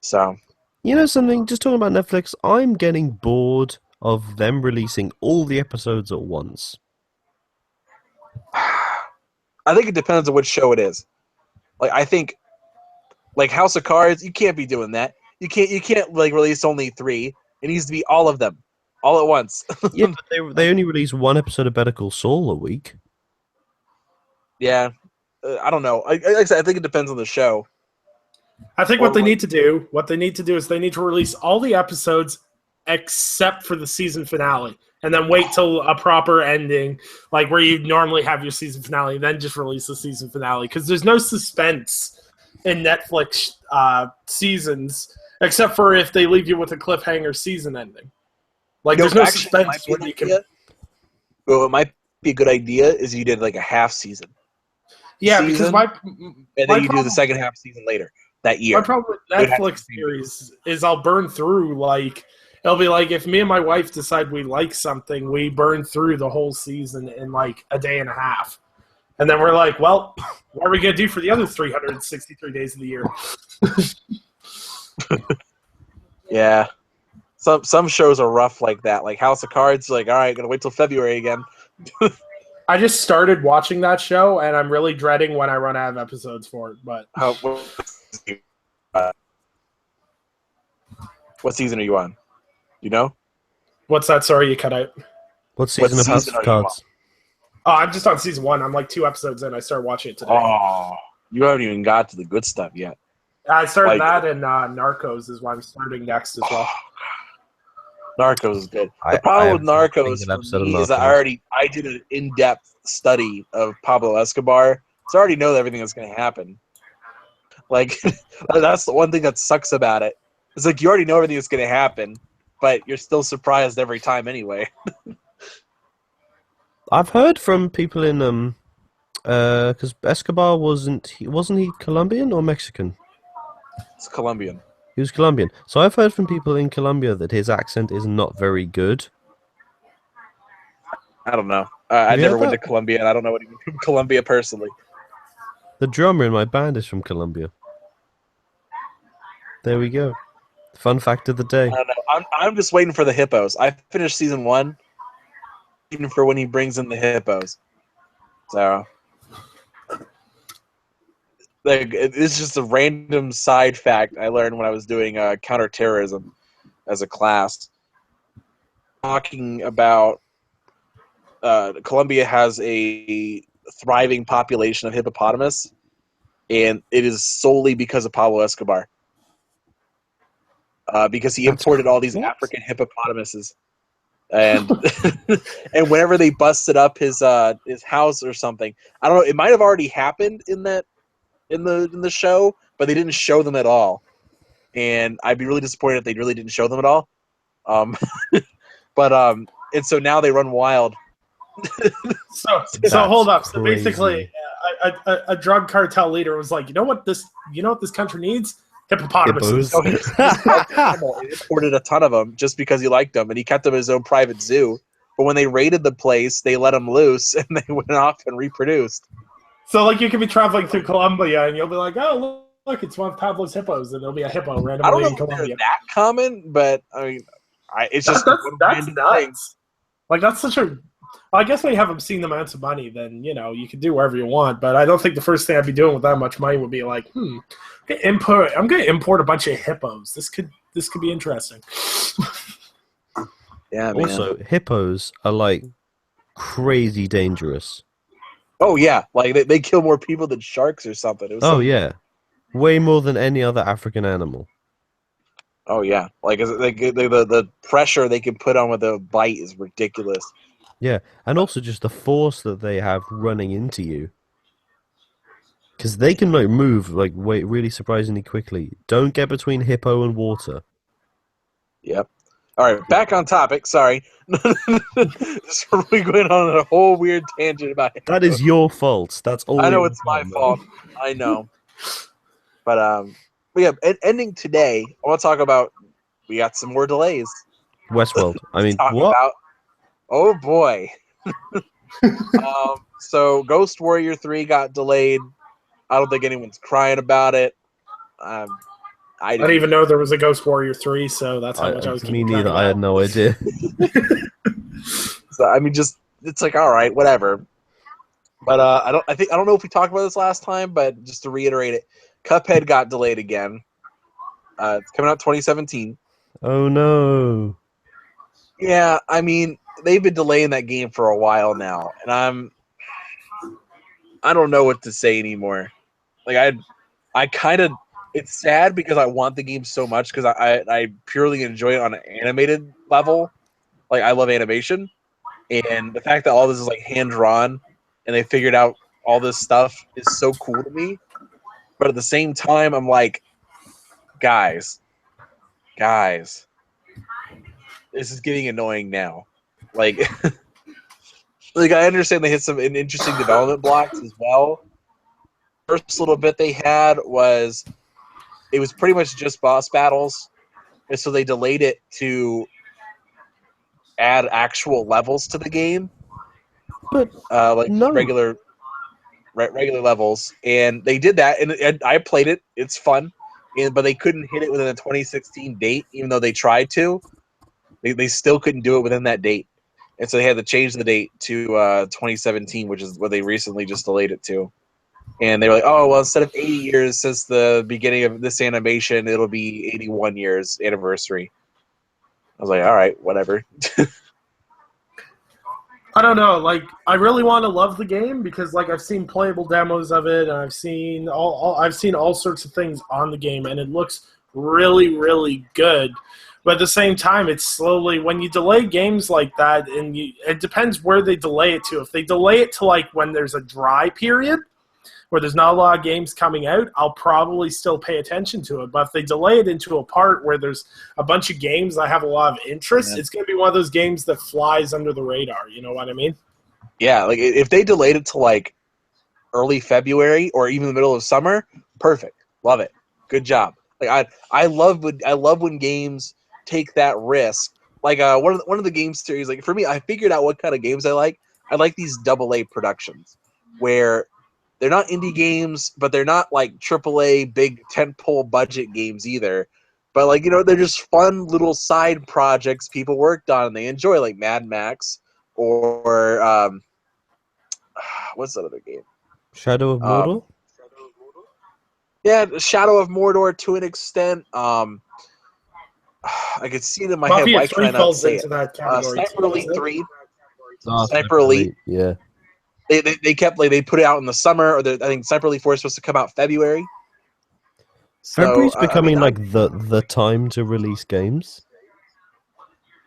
Speaker 1: So...
Speaker 4: You know something? Just talking about Netflix, I'm getting bored of them releasing all the episodes at once.
Speaker 1: I think it depends on which show it is. Like I think, like House of Cards, you can't be doing that. You can't like release only 3. It needs to be all of them, all at once.
Speaker 4: Yeah, but they only release 1 episode of Better Call Saul a week.
Speaker 1: Yeah, I don't know. Like I said, I think it depends on the show.
Speaker 3: I think what they need to do is they need to release all the episodes except for the season finale, and then wait till a proper ending, like where you normally have your season finale, and then just release the season finale. Because there's no suspense in Netflix seasons, except for if they leave you with a cliffhanger season ending. Like there's no suspense when you can.
Speaker 1: Well, it might be a good idea is you did like a half season.
Speaker 3: Yeah, because
Speaker 1: and then you do the second half season later that year.
Speaker 3: My problem with Netflix series is I'll burn through like. It'll be like if me and my wife decide we like something, we burn through the whole season in like a day and a half. And then we're like, well, what are we going to do for the other 363 days of the year?
Speaker 1: Yeah. Some shows are rough like that. Like House of Cards, like, all right, going to wait till February again.
Speaker 3: I just started watching that show, and I'm really dreading when I run out of episodes for it. But
Speaker 1: what season are you on? You know?
Speaker 3: What's that? Sorry, you cut out.
Speaker 4: What season of House of Cards?
Speaker 3: Oh, I'm just on season 1. I'm like 2 episodes in. I started watching it today.
Speaker 1: Oh, you haven't even got to the good stuff yet.
Speaker 3: I started that, and Narcos is what I'm starting next as well.
Speaker 1: Narcos is good. The
Speaker 4: I
Speaker 1: problem
Speaker 4: have
Speaker 1: with
Speaker 4: not
Speaker 1: Narcos
Speaker 4: seen an
Speaker 1: for
Speaker 4: episode of
Speaker 1: me is that
Speaker 4: Narcos.
Speaker 1: I did an in-depth study of Pablo Escobar, so I already know everything that's going to happen. Like, that's the one thing that sucks about it. It's like you already know everything that's going to happen, but you're still surprised every time anyway.
Speaker 4: I've heard from people in because Escobar wasn't he Colombian or Mexican?
Speaker 1: It's Colombian.
Speaker 4: He was Colombian. So I've heard from people in Colombia that his accent is not very good.
Speaker 1: I don't know. I
Speaker 4: Have you
Speaker 1: never
Speaker 4: heard
Speaker 1: went to
Speaker 4: that?
Speaker 1: Colombia, and I don't know anyone from Colombia personally.
Speaker 4: The drummer in my band is from Colombia. There we go. Fun fact of the day.
Speaker 1: I don't know. I'm just waiting for the hippos. I finished season 1, waiting for when he brings in the hippos. So, like, it's just a random side fact I learned when I was doing counterterrorism as a class. Talking about Colombia has a thriving population of hippopotamus, and it is solely because of Pablo Escobar. Because he
Speaker 4: That's
Speaker 1: imported all these
Speaker 4: what?
Speaker 1: African hippopotamuses, and and whenever they busted up his house or something, I don't know. It might have already happened in the show, but they didn't show them at all. And I'd be really disappointed if they really didn't show them at all. But and so now they run wild.
Speaker 3: So hold up.
Speaker 4: That's
Speaker 3: So basically,
Speaker 4: crazy.
Speaker 3: a drug cartel leader was like, you know what this country needs? Hippopotamuses.
Speaker 4: Hippos.
Speaker 1: Oh, he imported a ton of them just because he liked them, and he kept them in his own private zoo. But when they raided the place, they let them loose, and they went off and reproduced.
Speaker 3: So like you could be traveling through Colombia, and you'll be like, oh look, it's one of Pablo's hippos, and there'll be a hippo
Speaker 1: I don't
Speaker 3: randomly
Speaker 1: know
Speaker 3: in
Speaker 1: if they're
Speaker 3: Colombia.
Speaker 1: that common, but I mean, it's just
Speaker 3: That's
Speaker 1: one random thing.
Speaker 3: nuts. Like that's such a. I guess when you have obscene amounts of money, then you can do whatever you want. But I don't think the first thing I'd be doing with that much money would be like, I'm gonna import a bunch of hippos. This could be interesting.
Speaker 1: Yeah, man.
Speaker 4: Also, hippos are like crazy dangerous.
Speaker 1: Oh yeah, like they kill more people than sharks or something. It was
Speaker 4: Oh yeah, way more than any other African animal.
Speaker 1: Oh yeah, like the pressure they can put on with a bite is ridiculous.
Speaker 4: Yeah, and also just the force that they have running into you. Because they can like move like really surprisingly quickly. Don't get between hippo and water.
Speaker 1: Yep. All right, back on topic. Sorry, we went on a whole weird tangent about it.
Speaker 4: That is your fault. That's all.
Speaker 1: I know it's my fault. I know, but yeah. Ending today, I want to talk about. We got some more delays.
Speaker 4: Westworld. I mean,
Speaker 1: Talk
Speaker 4: what?
Speaker 1: about. Oh boy. So Ghost Warrior 3 got delayed. I don't think anyone's crying about it. I
Speaker 3: didn't even know there was a Ghost Warrior 3, so that's how much I was
Speaker 4: Me
Speaker 3: keeping track
Speaker 4: neither.
Speaker 3: of
Speaker 4: I
Speaker 3: that.
Speaker 4: had no idea.
Speaker 1: So I mean, just it's like all right, whatever. But I don't know if we talked about this last time, but just to reiterate it, Cuphead got delayed again. It's coming out 2017.
Speaker 4: Oh no.
Speaker 1: Yeah, I mean they've been delaying that game for a while now, and I don't know what to say anymore. Like I kind of it's sad because I want the game so much because I purely enjoy it on an animated level. Like I love animation, and the fact that all this is like hand drawn and they figured out all this stuff is so cool to me. But at the same time, I'm like, guys, this is getting annoying now. Like, like I understand they hit some interesting development blocks as well. First little bit they had was it was pretty much just boss battles, and so they delayed it to add actual levels to the game,
Speaker 4: But
Speaker 1: like
Speaker 4: no.
Speaker 1: regular levels, and they did that, and I played it. It's fun, but they couldn't hit it within the 2016 date, even though they tried to. They still couldn't do it within that date, and so they had to change the date to 2017, which is what they recently just delayed it to. And they were like, oh, well, instead of 80 years since the beginning of this animation, it'll be 81 years anniversary. I was like, all right, whatever.
Speaker 3: I don't know. Like, I really want to love the game because, like, I've seen playable demos of it, and I've seen all sorts of things on the game, and it looks really, really good. But at the same time, it's slowly, when you delay games like that, and it depends where they delay it to. If they delay it to like when there's a dry period, where there's not a lot of games coming out, I'll probably still pay attention to it. But if they delay it into a part where there's a bunch of games that have a lot of interest, it's going to be one of those games that flies under the radar. You know what I mean?
Speaker 1: Yeah, like if they delayed it to like early February or even the middle of summer, perfect. Love it. Good job. Like I love when games take that risk. Like one of the game series, like for me, I figured out what kind of games I like. I like these AA productions where they're not indie games, but they're not like AAA big tentpole budget games either. But like, they're just fun little side projects people worked on and they enjoy, like Mad Max or what's that other game?
Speaker 4: Shadow of Mordor?
Speaker 1: Yeah, Shadow of Mordor to an extent. I could see it in my head.
Speaker 3: Mafia
Speaker 1: Why
Speaker 3: 3
Speaker 1: can I not
Speaker 3: falls
Speaker 1: say
Speaker 3: into
Speaker 1: it?
Speaker 3: that category.
Speaker 1: Sniper Elite 3.
Speaker 4: Oh,
Speaker 1: Sniper Elite.
Speaker 4: Yeah.
Speaker 1: They kept they put it out in the summer, or I think Sniper Elite 4 is supposed to come out February.
Speaker 4: February's
Speaker 1: So,
Speaker 4: becoming the time to release games.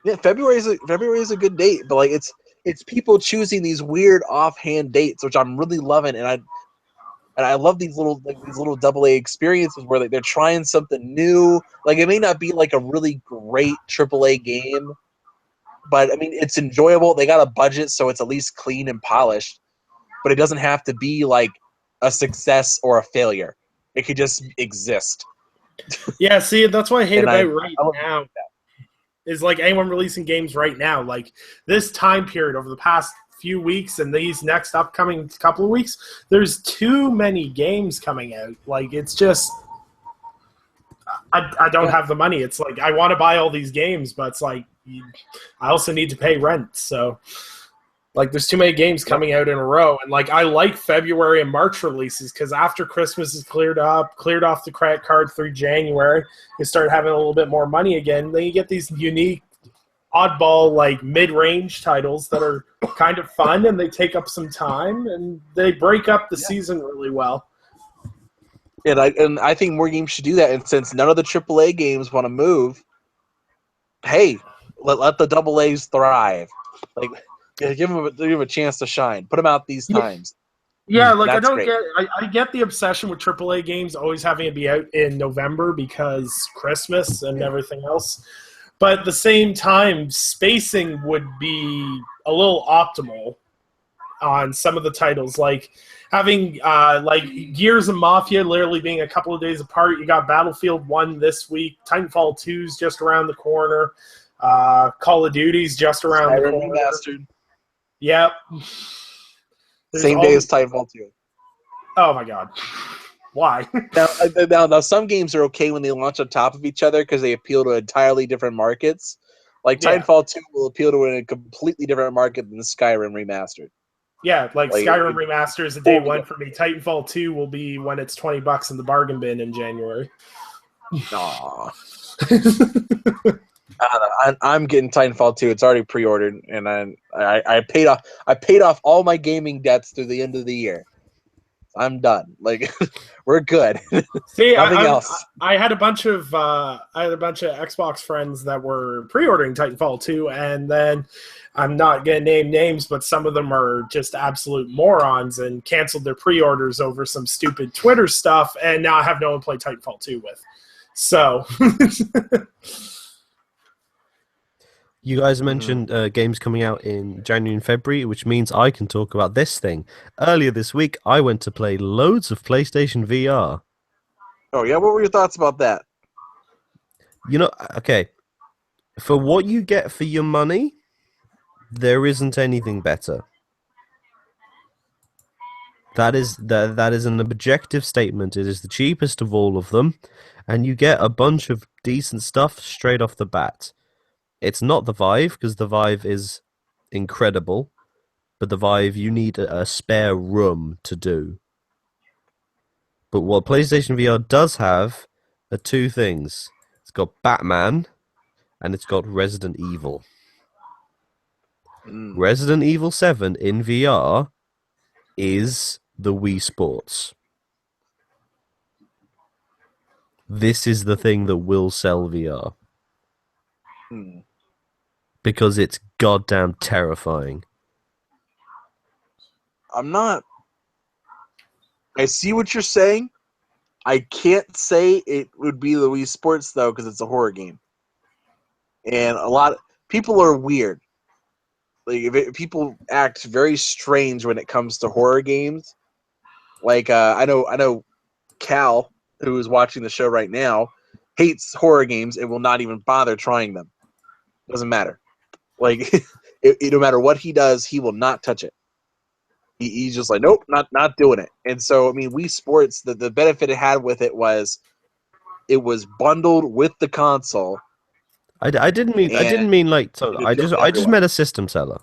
Speaker 1: Yeah, February is a good date, but like it's people choosing these weird offhand dates, which I'm really loving, and I love these little AA experiences where they're trying something new. Like it may not be like a really great AAA game, but I mean it's enjoyable. They got a budget, so it's at least clean and polished. But it doesn't have to be like a success or a failure. It could just exist.
Speaker 3: Yeah, see, that's what I hate about right
Speaker 1: I love
Speaker 3: now. Is like anyone releasing games right now, like this time period over the past few weeks and these next upcoming couple of weeks, there's too many games coming out. Like it's just, I don't have the money. It's like I want to buy all these games, but it's like I also need to pay rent. So like there's too many games coming out in a row, and like I like February and March releases because after Christmas is cleared off the credit card through January, you start having a little bit more money again. Then you get these unique, oddball like mid-range titles that are kind of fun and they take up some time and they break up the season really well.
Speaker 1: And I think more games should do that. And since none of the AAA games want to move, hey, let the AA's thrive. Like. Yeah, give them a chance to shine. Put them out these times.
Speaker 3: Yeah, like
Speaker 1: That's
Speaker 3: I get the obsession with AAA games always having to be out in November because Christmas and everything else. But at the same time, spacing would be a little optimal on some of the titles. Like having like Gears and Mafia literally being a couple of days apart. You got Battlefield 1 this week. Titanfall 2's just around the corner. Call of Duty's just around the corner.
Speaker 1: Remastered.
Speaker 3: Yep.
Speaker 1: Same day as Titanfall 2.
Speaker 3: Oh my god. Why?
Speaker 1: Now, some games are okay when they launch on top of each other because they appeal to entirely different markets. Like Titanfall 2 will appeal to a completely different market than Skyrim Remastered.
Speaker 3: Yeah, like Skyrim Remaster is a day one for me. Titanfall 2 will be when it's $20 in the bargain bin in January.
Speaker 1: Aww. I'm getting Titanfall 2. It's already pre-ordered, and I paid off all my gaming debts through the end of the year. I'm done. Like we're good.
Speaker 3: See,
Speaker 1: Nothing else.
Speaker 3: I had a bunch of Xbox friends that were pre-ordering Titanfall 2, and then I'm not gonna name names, but some of them are just absolute morons and canceled their pre-orders over some stupid Twitter stuff, and now I have no one to play Titanfall 2 with. So.
Speaker 4: You guys mentioned games coming out in January and February, which means I can talk about this thing. Earlier this week, I went to play loads of PlayStation VR.
Speaker 1: Oh, yeah? What were your thoughts about that?
Speaker 4: Okay. For what you get for your money, there isn't anything better. That is an objective statement. It is the cheapest of all of them, and you get a bunch of decent stuff straight off the bat. It's not the Vive, because the Vive is incredible, but the Vive, you need a spare room to do. But what PlayStation VR does have are two things. It's got Batman, and it's got Resident Evil. Resident Evil 7 in VR is the Wii Sports. This is the thing that will sell VR. Because it's goddamn terrifying.
Speaker 1: I see what you're saying. I can't say it would be the Wii Sports, though, because it's a horror game. And a lot of people are weird. Like, people act very strange when it comes to horror games. Like, I know Cal, who is watching the show right now, hates horror games and will not even bother trying them. Doesn't matter. Like, no matter what he does, he will not touch it. He's just like, nope, not doing it. And so, I mean, Wii Sports, the benefit it had with it was bundled with the console.
Speaker 4: I didn't mean like. So I just met a system seller.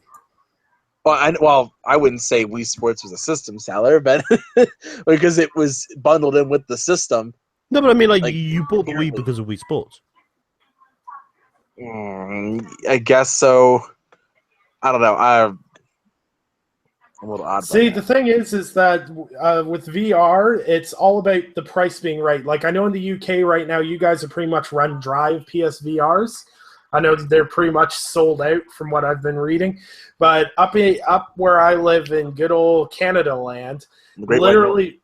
Speaker 1: Well, I wouldn't say Wii Sports was a system seller, but because it was bundled in with the system.
Speaker 4: No, but I mean, like you bought the Wii because of Wii Sports.
Speaker 1: I guess so. I don't know. I'm a little odd.
Speaker 3: See, the thing is that with VR, it's all about the price being right. Like, I know in the UK right now, you guys are pretty much run dry of PSVRs. I know they're pretty much sold out from what I've been reading. But up where I live in good old Canada land, literally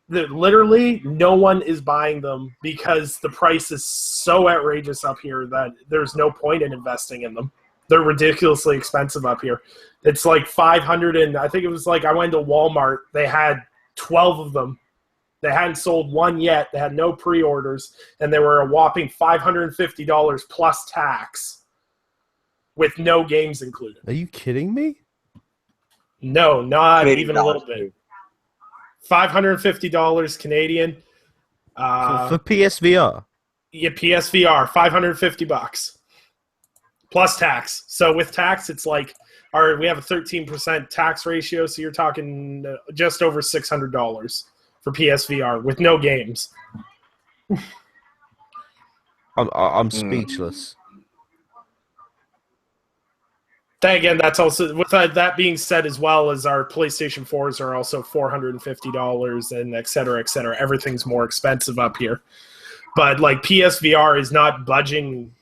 Speaker 3: no one is buying them because the price is so outrageous up here that there's no point in investing in them. They're ridiculously expensive up here. It's like 500, and I think it was like I went to Walmart. They had 12 of them. They hadn't sold one yet. They had no pre-orders, and they were a whopping $550 plus tax with no games included.
Speaker 4: Are you kidding me?
Speaker 3: No, not even a little bit. $550 Canadian.
Speaker 4: For PSVR?
Speaker 3: Yeah, PSVR, $550 plus tax. So with tax, it's like we have a 13% tax ratio, so you're talking just over $600 for PSVR with no games.
Speaker 4: I'm speechless.
Speaker 3: Then again, that's also with that being said, as well as our PlayStation 4s are also $450 and et cetera, et cetera. Everything's more expensive up here. But like PSVR is not budging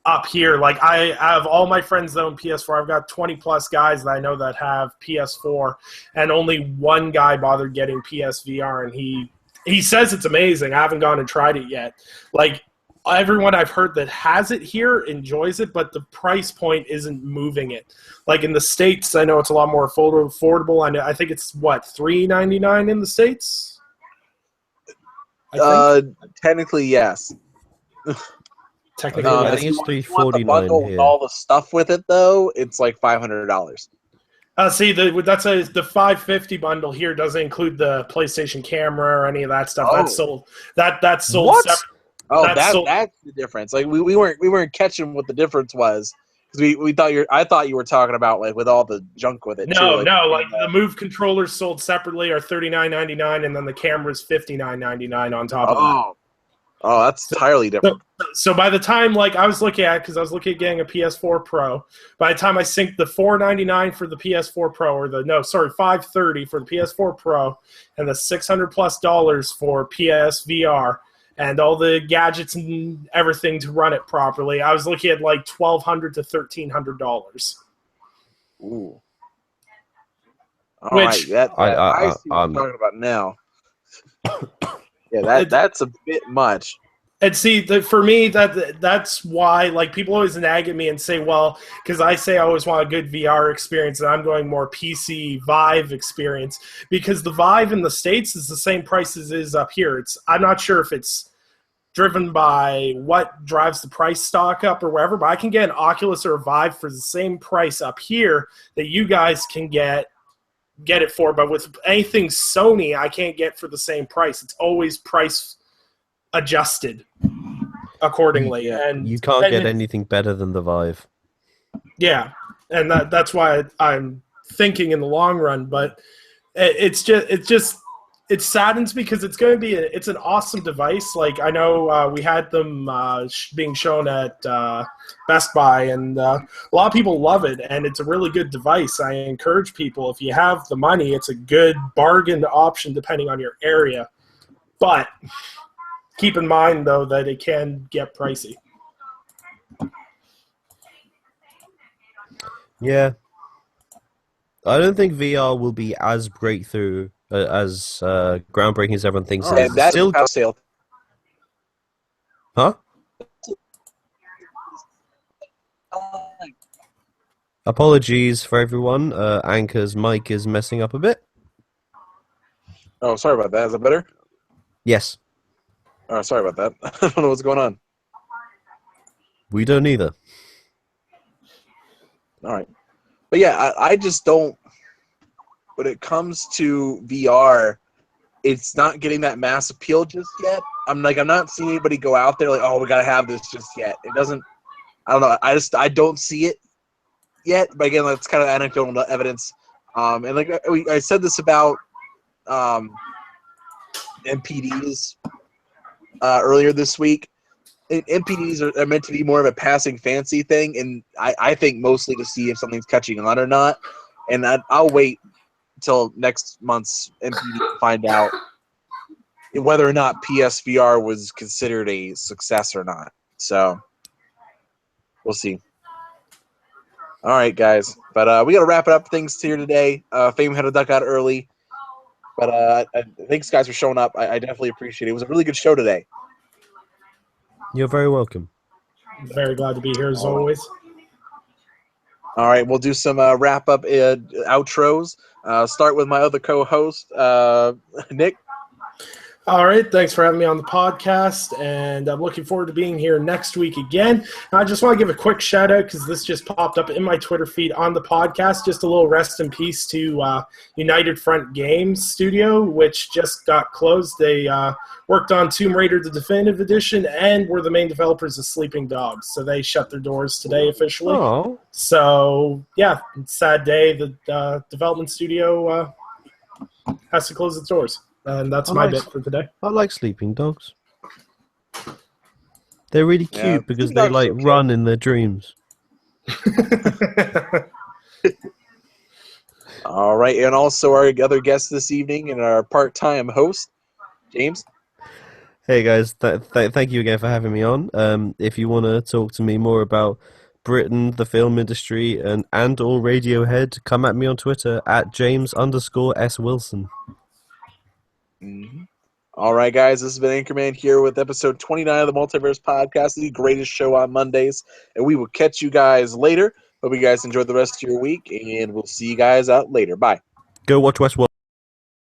Speaker 3: up here. Like I have all my friends that own PS4. I've got 20 plus guys that I know that have PS4, and only one guy bothered getting PSVR, and he says it's amazing. I haven't gone and tried it yet. Like everyone I've heard that has it here enjoys it, but the price point isn't moving it. Like in the States, I know it's a lot more affordable. I think it's what, $3.99 in the States?
Speaker 1: Technically, yes.
Speaker 3: Technically,
Speaker 4: I think it's $3.49
Speaker 1: here. All the stuff with it, though, it's like $500.
Speaker 3: See, the $550 bundle here doesn't include the PlayStation camera or any of that stuff. That's sold. That's sold.
Speaker 1: What?
Speaker 3: Separate.
Speaker 1: That's the difference. Like we weren't catching what the difference was, because we thought I thought you were talking about like with all the junk with it.
Speaker 3: No,
Speaker 1: too.
Speaker 3: Like the Move controllers sold separately are $39.99, and then the camera's $59.99 on top of that.
Speaker 1: Oh, that's entirely different.
Speaker 3: So by the time, like, I was looking at getting a PS4 Pro, by the time I synced the $499 for the PS4 Pro, $530 for the PS4 Pro, and the $600+ for PSVR, and all the gadgets and everything to run it properly, I was looking at like $1,200 to $1,300.
Speaker 1: Ooh.
Speaker 3: I
Speaker 1: see what I'm talking about now. Yeah, that's a bit much.
Speaker 3: And see, for me, that's why, like, people always nag at me and say, well, because I say I always want a good VR experience, and I'm going more PC Vive experience, because the Vive in the States is the same price as it is up here. I'm not sure if it's driven by what drives the price stock up or whatever, but I can get an Oculus or a Vive for the same price up here that you guys can get it for, but with anything Sony, I can't get for the same price. It's always price adjusted accordingly. And
Speaker 4: you can't get anything better than the Vive.
Speaker 3: Yeah, and that's why I'm thinking in the long run. But it saddens because it's going to be it's an awesome device. Like I know we had them being shown at Best Buy, and a lot of people love it, and it's a really good device. I encourage people, if you have the money, it's a good bargain option depending on your area. But keep in mind, though, that it can get pricey.
Speaker 4: Yeah. I don't think VR will be as breakthrough, as groundbreaking as everyone thinks.
Speaker 3: Oh,
Speaker 4: It's
Speaker 1: And that's
Speaker 4: still,
Speaker 1: a sale.
Speaker 4: huh? Apologies for everyone. Anchor's mic is messing up a bit.
Speaker 1: Oh, sorry about that. Is that better?
Speaker 4: Yes,
Speaker 1: Oh, sorry about that. I don't know what's going on.
Speaker 4: we don't either.
Speaker 1: All right. But yeah, I just don't. When it comes to VR, it's not getting that mass appeal just yet. I'm not seeing anybody go out there like, oh, we gotta have this just yet. It doesn't. I don't know. I don't see it yet. But again, that's kind of anecdotal evidence. And like I said this about MPDs earlier this week. MPDs are meant to be more of a passing fancy thing, and I think mostly to see if something's catching on or not. And I'll wait until next month's MPD to find out whether or not PSVR was considered a success or not. So we'll see. All right, guys. But we got to wrap it up things here today. Fame had to duck out early. But thanks, guys, for showing up. I definitely appreciate it. It was a really good show today.
Speaker 4: You're very welcome.
Speaker 3: Very glad to be here as always.
Speaker 1: All right, we'll do some wrap-up outros. Start with my other co-host, Nick.
Speaker 3: All right, thanks for having me on the podcast, and I'm looking forward to being here next week again. I just want to give a quick shout-out because this just popped up in my Twitter feed on the podcast. Just a little rest in peace to United Front Games Studio, which just got closed. They worked on Tomb Raider the Definitive Edition and were the main developers of Sleeping Dogs, so they shut their doors today officially.
Speaker 4: Oh,
Speaker 3: So, yeah, sad day. The development studio has to close its doors. And that's my bit for today.
Speaker 4: I like sleeping dogs. They're really cute
Speaker 1: Yeah,
Speaker 4: because
Speaker 1: sleeping
Speaker 4: they
Speaker 1: dogs
Speaker 4: like
Speaker 1: are okay.
Speaker 4: run in their dreams.
Speaker 1: All right, and also our other guest this evening and our part-time host, James.
Speaker 4: Hey guys, thank you again for having me on. If you want to talk to me more about Britain, the film industry, and or Radiohead, come at me on Twitter at James_S Wilson.
Speaker 1: Mm-hmm. All right, guys, this has been Anchorman here with episode 29 of the Multiverse podcast, the greatest show on Mondays, and we will catch you guys later. Hope you guys enjoy the rest of your week, and we'll see you guys out later. Bye.
Speaker 4: Go watch Westworld.